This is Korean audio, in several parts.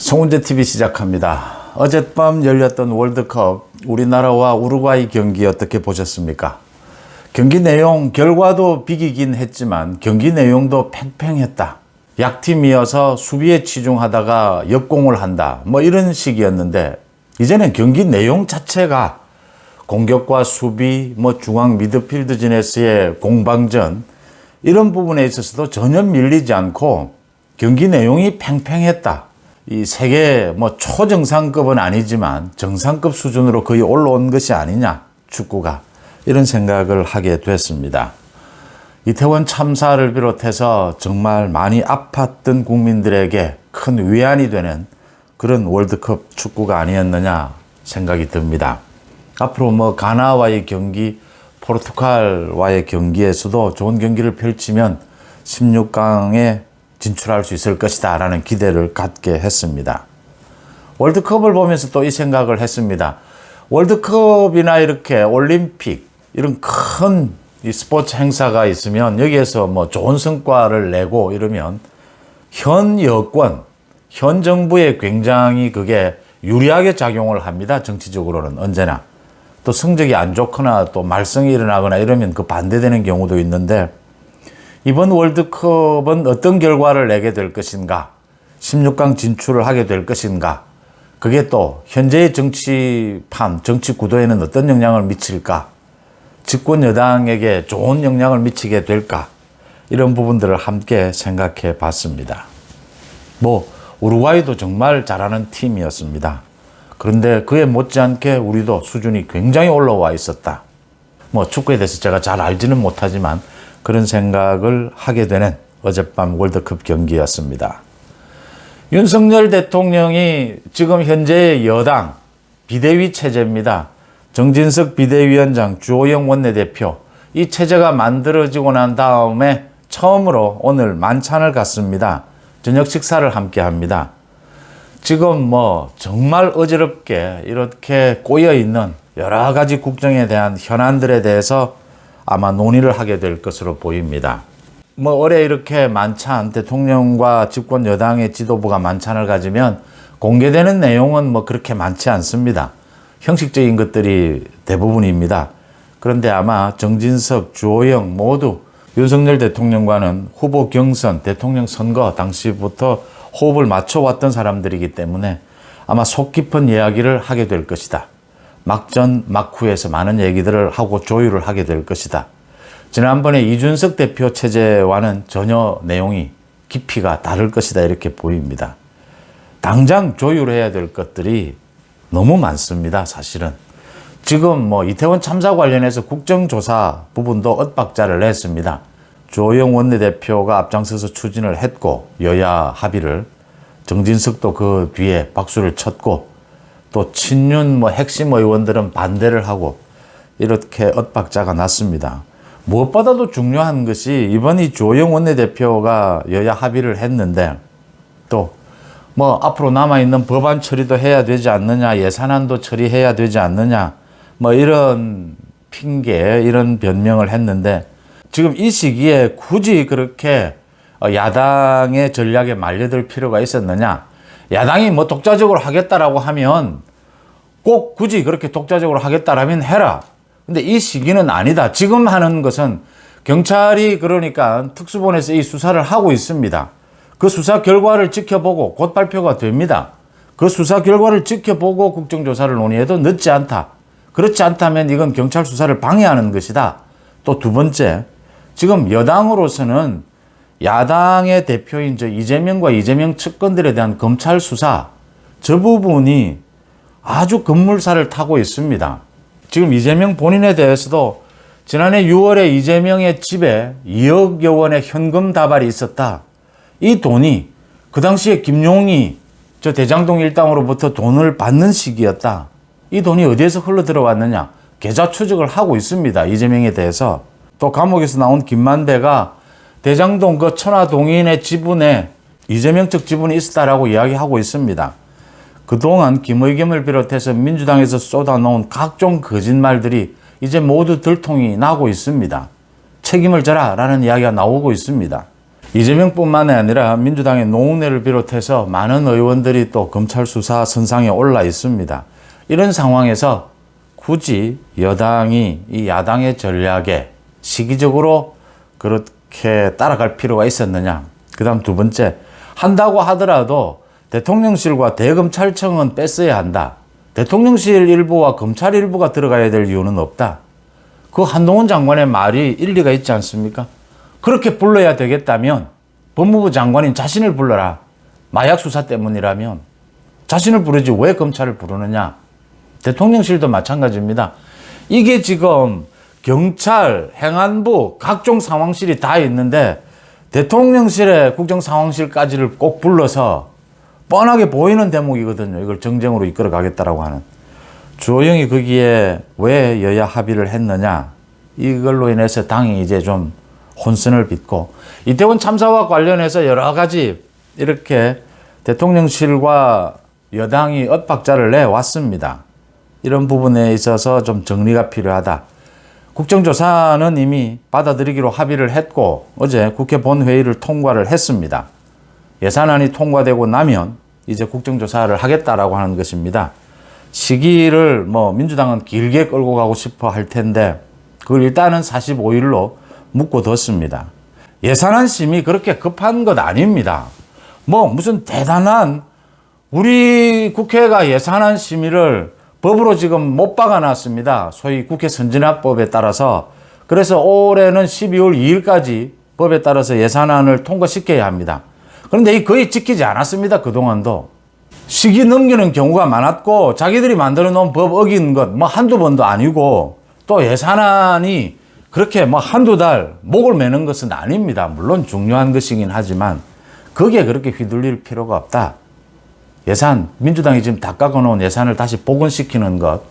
송훈재TV 시작합니다. 어젯밤 열렸던 월드컵 우리나라와 우루과이 경기 어떻게 보셨습니까? 경기 내용, 결과도 비기긴 했지만 경기 내용도 팽팽했다. 약팀이어서 수비에 치중하다가 역공을 한다. 이런 식이었는데 이제는 경기 내용 자체가 공격과 수비, 중앙 미드필드진에서의 공방전 이런 부분에 있어서도 전혀 밀리지 않고 경기 내용이 팽팽했다. 이 세계 초정상급은 아니지만 정상급 수준으로 거의 올라온 것이 아니냐, 축구가. 이런 생각을 하게 됐습니다. 이태원 참사를 비롯해서 정말 많이 아팠던 국민들에게 큰 위안이 되는 그런 월드컵 축구가 아니었느냐 생각이 듭니다. 앞으로 가나와의 경기, 포르투갈과의 경기에서도 좋은 경기를 펼치면 16강에 진출할 수 있을 것이다 라는 기대를 갖게 했습니다. 월드컵을 보면서 또 이 생각을 했습니다. 월드컵이나 이렇게 올림픽 이런 큰 이 스포츠 행사가 있으면 여기에서 좋은 성과를 내고 이러면 현 여권, 현 정부에 굉장히 그게 유리하게 작용을 합니다. 정치적으로는 언제나. 또 성적이 안 좋거나 또 말썽이 일어나거나 이러면 그 반대되는 경우도 있는데 이번 월드컵은 어떤 결과를 내게 될 것인가, 16강 진출을 하게 될 것인가, 그게 또 현재의 정치판, 정치 구도에는 어떤 영향을 미칠까, 집권 여당에게 좋은 영향을 미치게 될까, 이런 부분들을 함께 생각해 봤습니다. 우루과이도 정말 잘하는 팀이었습니다. 그런데 그에 못지않게 우리도 수준이 굉장히 올라와 있었다. 축구에 대해서 제가 잘 알지는 못하지만 그런 생각을 하게 되는 어젯밤 월드컵 경기였습니다. 윤석열 대통령이 지금 현재의 여당 비대위 체제입니다. 정진석 비대위원장, 주호영 원내대표, 이 체제가 만들어지고 난 다음에 처음으로 오늘 만찬을 갖습니다. 저녁 식사를 함께 합니다. 지금 정말 어지럽게 이렇게 꼬여있는 여러 가지 국정에 대한 현안들에 대해서 아마 논의를 하게 될 것으로 보입니다. 올해 이렇게 만찬, 대통령과 집권 여당의 지도부가 만찬을 가지면 공개되는 내용은 그렇게 많지 않습니다. 형식적인 것들이 대부분입니다. 그런데 아마 정진석, 주호영 모두 윤석열 대통령과는 후보 경선, 대통령 선거 당시부터 호흡을 맞춰왔던 사람들이기 때문에 아마 속 깊은 이야기를 하게 될 것이다. 막전, 막후에서 많은 얘기들을 하고 조율을 하게 될 것이다. 지난번에 이준석 대표 체제와는 전혀 내용이 깊이가 다를 것이다 이렇게 보입니다. 당장 조율해야 될 것들이 너무 많습니다. 사실은. 지금 이태원 참사 관련해서 국정조사 부분도 엇박자를 냈습니다. 주호영 원내대표가 앞장서서 추진을 했고 여야 합의를, 정진석도 그 뒤에 박수를 쳤고 또 친윤 핵심 의원들은 반대를 하고 이렇게 엇박자가 났습니다. 무엇보다도 중요한 것이 이번 이 주호영 원내대표가 여야 합의를 했는데 또 앞으로 남아있는 법안 처리도 해야 되지 않느냐, 예산안도 처리해야 되지 않느냐, 이런 핑계, 이런 변명을 했는데 지금 이 시기에 굳이 그렇게 야당의 전략에 말려들 필요가 있었느냐? 야당이 독자적으로 하겠다라고 하면 꼭 굳이 그렇게 독자적으로 하겠다라면 해라. 근데 이 시기는 아니다. 지금 하는 것은 경찰이 그러니까 특수본에서 이 수사를 하고 있습니다. 그 수사 결과를 지켜보고 곧 발표가 됩니다. 그 수사 결과를 지켜보고 국정조사를 논의해도 늦지 않다. 그렇지 않다면 이건 경찰 수사를 방해하는 것이다. 또 두 번째, 지금 여당으로서는 야당의 대표인 이재명과 이재명 측근들에 대한 검찰 수사, 저 부분이 아주 급물살을 타고 있습니다. 지금 이재명 본인에 대해서도 지난해 6월에 이재명의 집에 2억여 원의 현금 다발이 있었다. 이 돈이 그 당시에 김용희 대장동 일당으로부터 돈을 받는 시기였다. 이 돈이 어디에서 흘러 들어왔느냐? 계좌 추적을 하고 있습니다. 이재명에 대해서. 또 감옥에서 나온 김만배가 대장동 그 천화동인의 지분에 이재명 측 지분이 있었다라고 이야기하고 있습니다. 그동안 김의겸을 비롯해서 민주당에서 쏟아놓은 각종 거짓말들이 이제 모두 들통이 나고 있습니다. 책임을 져라 라는 이야기가 나오고 있습니다. 이재명뿐만 아니라 민주당의 노웅래를 비롯해서 많은 의원들이 또 검찰 수사 선상에 올라 있습니다. 이런 상황에서 굳이 여당이 이 야당의 전략에 시기적으로 그렇게 따라갈 필요가 있었느냐. 그 다음 두 번째, 한다고 하더라도 대통령실과 대검찰청은 뺐어야 한다. 대통령실 일부와 검찰 일부가 들어가야 될 이유는 없다. 그 한동훈 장관의 말이 일리가 있지 않습니까? 그렇게 불러야 되겠다면 법무부 장관인 자신을 불러라. 마약 수사 때문이라면 자신을 부르지 왜 검찰을 부르느냐. 대통령실도 마찬가지입니다. 이게 지금 경찰, 행안부, 각종 상황실이 다 있는데 대통령실의 국정상황실까지를 꼭 불러서 뻔하게 보이는 대목이거든요. 이걸 정쟁으로 이끌어 가겠다라고 하는. 주호영이 거기에 왜 여야 합의를 했느냐. 이걸로 인해서 당이 이제 좀 혼선을 빚고 이태원 참사와 관련해서 여러 가지 이렇게 대통령실과 여당이 엇박자를 내왔습니다. 이런 부분에 있어서 좀 정리가 필요하다. 국정조사는 이미 받아들이기로 합의를 했고 어제 국회 본회의를 통과를 했습니다. 예산안이 통과되고 나면 이제 국정조사를 하겠다라고 하는 것입니다. 시기를 민주당은 길게 끌고 가고 싶어 할 텐데 그걸 일단은 45일로 묶어뒀습니다. 예산안 심의 그렇게 급한 것 아닙니다. 무슨 대단한 우리 국회가 예산안 심의를 법으로 지금 못 박아놨습니다. 소위 국회 선진화법에 따라서. 그래서 올해는 12월 2일까지 법에 따라서 예산안을 통과시켜야 합니다. 그런데 이 거의 지키지 않았습니다. 그동안도. 시기 넘기는 경우가 많았고 자기들이 만들어 놓은 법 어긴 것 한두 번도 아니고 또 예산안이 그렇게 한두 달 목을 매는 것은 아닙니다. 물론 중요한 것이긴 하지만 거기에 그렇게 휘둘릴 필요가 없다. 예산, 민주당이 지금 다 깎아놓은 예산을 다시 복원시키는 것,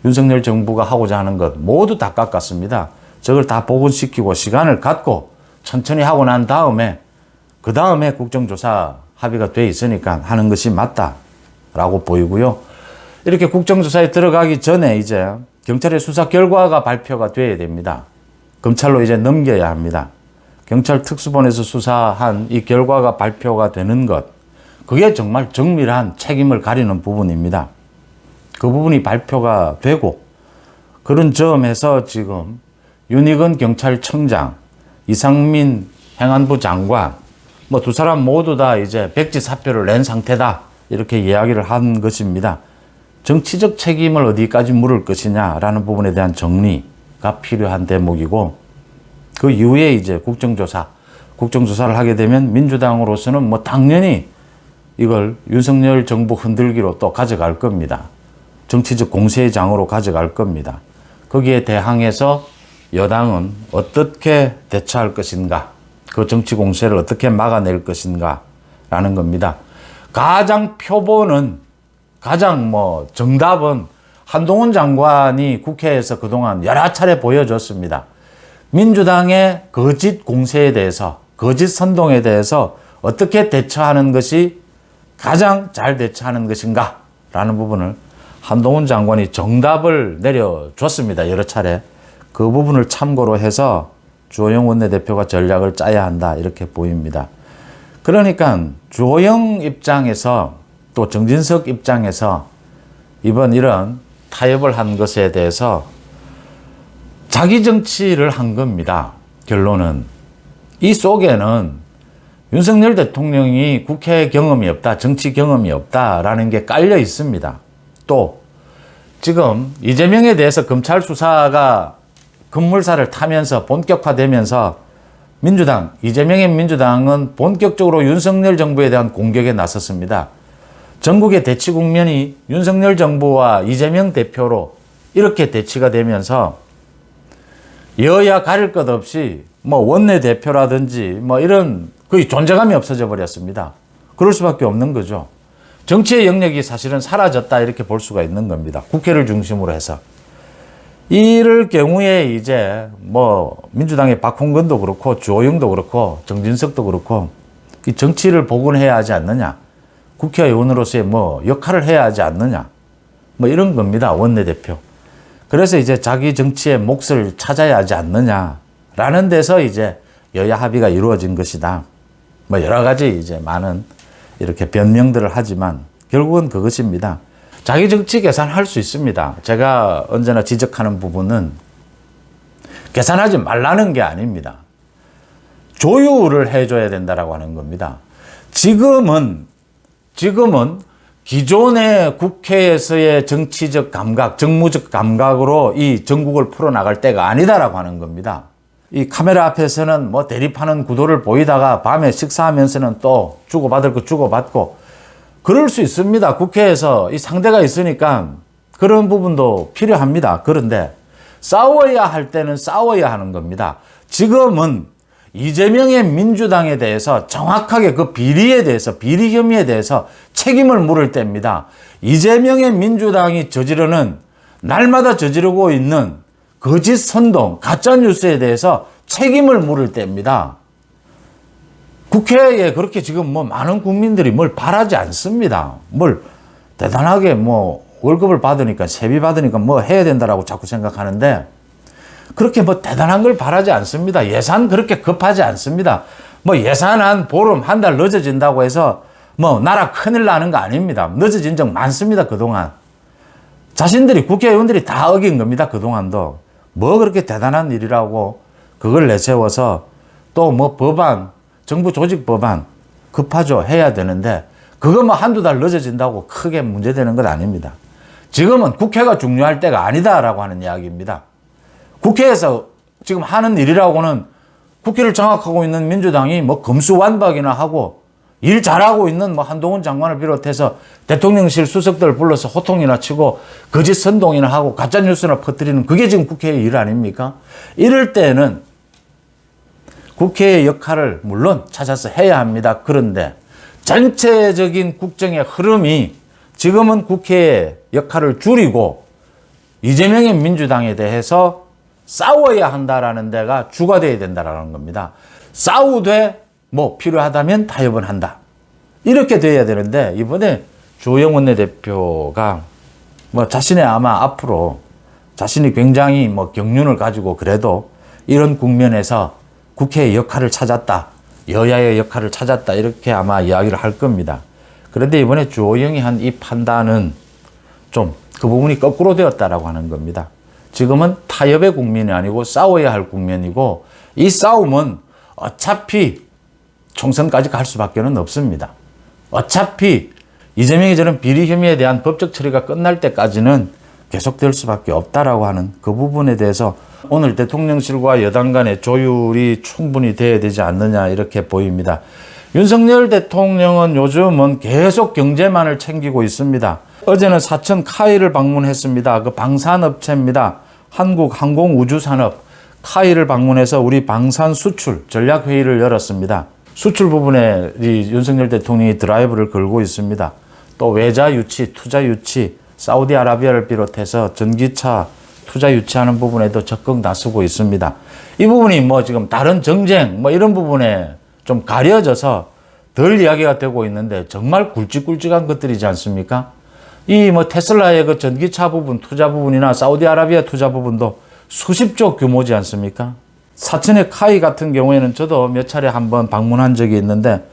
윤석열 정부가 하고자 하는 것 모두 다 깎았습니다. 저걸 다 복원시키고 시간을 갖고 천천히 하고 난 다음에 그 다음에 국정조사 합의가 돼 있으니까 하는 것이 맞다라고 보이고요. 이렇게 국정조사에 들어가기 전에 이제 경찰의 수사 결과가 발표가 돼야 됩니다. 검찰로 이제 넘겨야 합니다. 경찰 특수본에서 수사한 이 결과가 발표가 되는 것, 그게 정말 정밀한 책임을 가리는 부분입니다. 그 부분이 발표가 되고 그런 점에서 지금 윤희건 경찰청장, 이상민 행안부 장관 두 사람 모두 다 이제 백지 사표를 낸 상태다 이렇게 이야기를 한 것입니다. 정치적 책임을 어디까지 물을 것이냐라는 부분에 대한 정리가 필요한 대목이고 그 이후에 이제 국정조사를 하게 되면 민주당으로서는 당연히 이걸 윤석열 정부 흔들기로 또 가져갈 겁니다. 정치적 공세의 장으로 가져갈 겁니다. 거기에 대항해서 여당은 어떻게 대처할 것인가, 그 정치 공세를 어떻게 막아낼 것인가 라는 겁니다. 가장 정답은 한동훈 장관이 국회에서 그동안 여러 차례 보여줬습니다. 민주당의 거짓 공세에 대해서, 거짓 선동에 대해서 어떻게 대처하는 것이 가장 잘 대처하는 것인가 라는 부분을 한동훈 장관이 정답을 내려줬습니다. 여러 차례. 그 부분을 참고로 해서 주호영 원내대표가 전략을 짜야 한다 이렇게 보입니다. 그러니까 주호영 입장에서 또 정진석 입장에서 이번 이런 타협을 한 것에 대해서 자기 정치를 한 겁니다. 결론은. 이 속에는 윤석열 대통령이 국회 경험이 없다, 정치 경험이 없다라는 게 깔려 있습니다. 또 지금 이재명에 대해서 검찰 수사가 급물살을 타면서 본격화되면서 이재명의 민주당은 본격적으로 윤석열 정부에 대한 공격에 나섰습니다. 전국의 대치 국면이 윤석열 정부와 이재명 대표로 이렇게 대치가 되면서 여야 가릴 것 없이 원내대표라든지 이런 거의 존재감이 없어져 버렸습니다. 그럴 수밖에 없는 거죠. 정치의 영역이 사실은 사라졌다 이렇게 볼 수가 있는 겁니다. 국회를 중심으로 해서. 이럴 경우에 이제 민주당의 박홍근도 그렇고 주호영도 그렇고 정진석도 그렇고 이 정치를 복원해야 하지 않느냐. 국회의원으로서의 역할을 해야 하지 않느냐. 이런 겁니다. 원내대표. 그래서 이제 자기 정치의 몫을 찾아야 하지 않느냐라는 데서 이제 여야 합의가 이루어진 것이다. 뭐 여러 가지 이제 많은 이렇게 변명들을 하지만 결국은 그것입니다. 자기 정치 계산할 수 있습니다. 제가 언제나 지적하는 부분은 계산하지 말라는 게 아닙니다. 조율을 해줘야 된다라고 하는 겁니다. 지금은 기존의 국회에서의 정치적 감각, 정무적 감각으로 이 전국을 풀어나갈 때가 아니다라고 하는 겁니다. 이 카메라 앞에서는 뭐 대립하는 구도를 보이다가 밤에 식사하면서는 또 주고받을 거 주고받고 그럴 수 있습니다. 국회에서 이 상대가 있으니까 그런 부분도 필요합니다. 그런데 싸워야 할 때는 싸워야 하는 겁니다. 지금은 이재명의 민주당에 대해서 정확하게 그 비리에 대해서, 비리 혐의에 대해서 책임을 물을 때입니다. 이재명의 민주당이 저지르는, 날마다 저지르고 있는 거짓 선동, 가짜뉴스에 대해서 책임을 물을 때입니다. 국회에 그렇게 지금 뭐 많은 국민들이 뭘 바라지 않습니다. 뭘 대단하게 뭐 월급을 받으니까, 세비 받으니까 뭐 해야 된다라고 자꾸 생각하는데 그렇게 뭐 대단한 걸 바라지 않습니다. 예산 그렇게 급하지 않습니다. 뭐 예산 한 보름, 한 달 늦어진다고 해서 뭐 나라 큰일 나는 거 아닙니다. 늦어진 적 많습니다. 그동안. 자신들이, 국회의원들이 다 어긴 겁니다. 그동안도. 뭐 그렇게 대단한 일이라고 그걸 내세워서 또 뭐 법안, 정부 조직 법안 급하죠. 해야 되는데 그거 뭐 한두 달 늦어진다고 크게 문제되는 건 아닙니다. 지금은 국회가 중요할 때가 아니다라고 하는 이야기입니다. 국회에서 지금 하는 일이라고는 국회를 장악하고 있는 민주당이 뭐 검수완박이나 하고 일 잘하고 있는 뭐 한동훈 장관을 비롯해서 대통령실 수석들 불러서 호통이나 치고 거짓 선동이나 하고 가짜뉴스나 퍼뜨리는 그게 지금 국회의 일 아닙니까? 이럴 때는 국회의 역할을 물론 찾아서 해야 합니다. 그런데 전체적인 국정의 흐름이 지금은 국회의 역할을 줄이고 이재명의 민주당에 대해서 싸워야 한다라는 데가 주가 돼야 된다라는 겁니다. 싸우되 뭐 필요하다면 타협은 한다. 이렇게 돼야 되는데 이번에 주호영 원내대표가 뭐 자신의 아마 앞으로 자신이 굉장히 뭐 경륜을 가지고 그래도 이런 국면에서 국회의 역할을 찾았다. 여야의 역할을 찾았다. 이렇게 아마 이야기를 할 겁니다. 그런데 이번에 주호영이 한 이 판단은 좀 그 부분이 거꾸로 되었다라고 하는 겁니다. 지금은 타협의 국면이 아니고 싸워야 할 국면이고 이 싸움은 어차피 총선까지 갈 수밖에 없습니다. 어차피 이재명이 저런 비리 혐의에 대한 법적 처리가 끝날 때까지는 계속될 수밖에 없다라고 하는 그 부분에 대해서 오늘 대통령실과 여당 간의 조율이 충분히 돼야 되지 않느냐 이렇게 보입니다. 윤석열 대통령은 요즘은 계속 경제만을 챙기고 있습니다. 어제는 사천 카이를 방문했습니다. 그 방산업체입니다. 한국항공우주산업 카이를 방문해서 우리 방산 수출 전략회의를 열었습니다. 수출 부분에 이 윤석열 대통령이 드라이브를 걸고 있습니다. 또 외자 유치, 투자 유치, 사우디아라비아를 비롯해서 전기차 투자 유치하는 부분에도 적극 나서고 있습니다. 이 부분이 뭐 지금 다른 정쟁 뭐 이런 부분에 좀 가려져서 덜 이야기가 되고 있는데 정말 굵직굵직한 것들이지 않습니까? 이 뭐 테슬라의 그 전기차 부분, 투자 부분이나 사우디아라비아 투자 부분도 수십조 규모지 않습니까? 사천의 카이 같은 경우에는 저도 몇 차례 한번 방문한 적이 있는데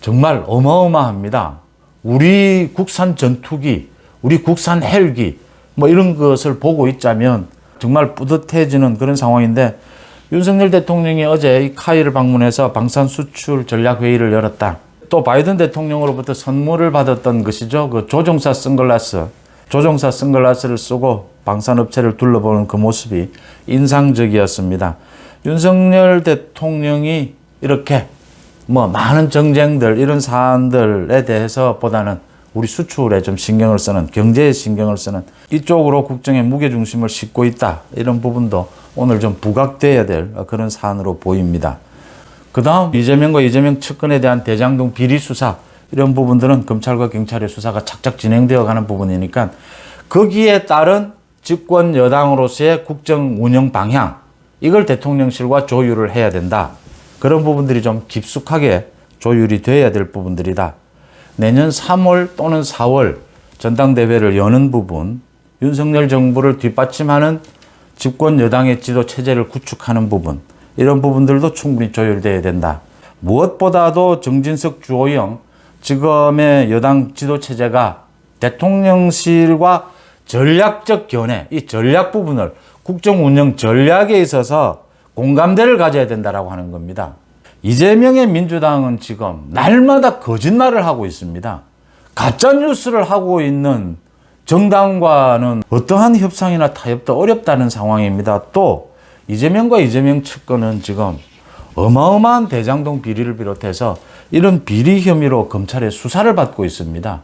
정말 어마어마합니다. 우리 국산 전투기, 우리 국산 헬기 뭐 이런 것을 보고 있자면 정말 뿌듯해지는 그런 상황인데 윤석열 대통령이 어제 이 카이를 방문해서 방산 수출 전략회의를 열었다. 또 바이든 대통령으로부터 선물을 받았던 것이죠. 그 조종사 선글라스를 쓰고 방산업체를 둘러보는 그 모습이 인상적이었습니다. 윤석열 대통령이 이렇게 뭐 많은 정쟁들 이런 사안들에 대해서 보다는 우리 수출에 좀 신경을 쓰는, 경제에 신경을 쓰는 이쪽으로 국정의 무게중심을 싣고 있다. 이런 부분도 오늘 좀 부각돼야 될 그런 사안으로 보입니다. 그 다음 이재명과 이재명 측근에 대한 대장동 비리 수사 이런 부분들은 검찰과 경찰의 수사가 착착 진행되어 가는 부분이니까 거기에 따른 집권 여당으로서의 국정 운영 방향 이걸 대통령실과 조율을 해야 된다. 그런 부분들이 좀 깊숙하게 조율이 돼야 될 부분들이다. 내년 3월 또는 4월 전당대회를 여는 부분, 윤석열 정부를 뒷받침하는 집권 여당의 지도 체제를 구축하는 부분, 이런 부분들도 충분히 조율돼야 된다. 무엇보다도 정진석, 주호영 지금의 여당 지도체제가 대통령실과 전략적 견해, 이 전략 부분을 국정 운영 전략에 있어서 공감대를 가져야 된다라고 하는 겁니다. 이재명의 민주당은 지금 날마다 거짓말을 하고 있습니다. 가짜 뉴스를 하고 있는 정당과는 어떠한 협상이나 타협도 어렵다는 상황입니다. 또 이재명과 이재명 측근은 지금 어마어마한 대장동 비리를 비롯해서 이런 비리 혐의로 검찰의 수사를 받고 있습니다.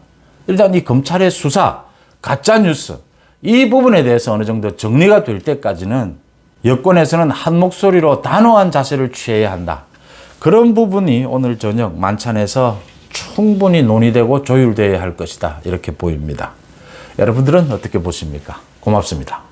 일단 이 검찰의 수사, 가짜 뉴스 이 부분에 대해서 어느 정도 정리가 될 때까지는 여권에서는 한 목소리로 단호한 자세를 취해야 한다. 그런 부분이 오늘 저녁 만찬에서 충분히 논의되고 조율되어야 할 것이다. 이렇게 보입니다. 여러분들은 어떻게 보십니까? 고맙습니다.